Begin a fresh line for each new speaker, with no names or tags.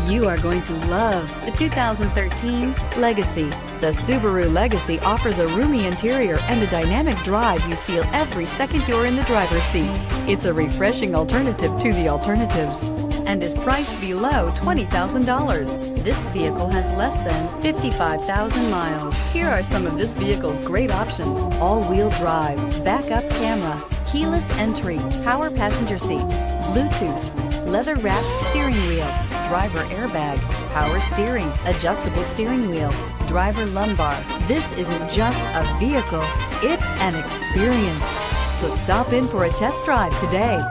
You are going to love the 2013 Legacy. The Subaru Legacy offers a roomy interior and a dynamic drive you feel every second you're in the driver's seat. It's a refreshing alternative to the alternatives and is priced below $20,000. This vehicle has less than 55,000 miles. Here are some of this vehicle's great options: all-wheel drive, backup camera, keyless entry, power passenger seat, Bluetooth, leather-wrapped steering wheel, driver airbag, power steering, adjustable steering wheel, driver lumbar. This isn't just a vehicle, it's an experience. So stop in for a test drive today.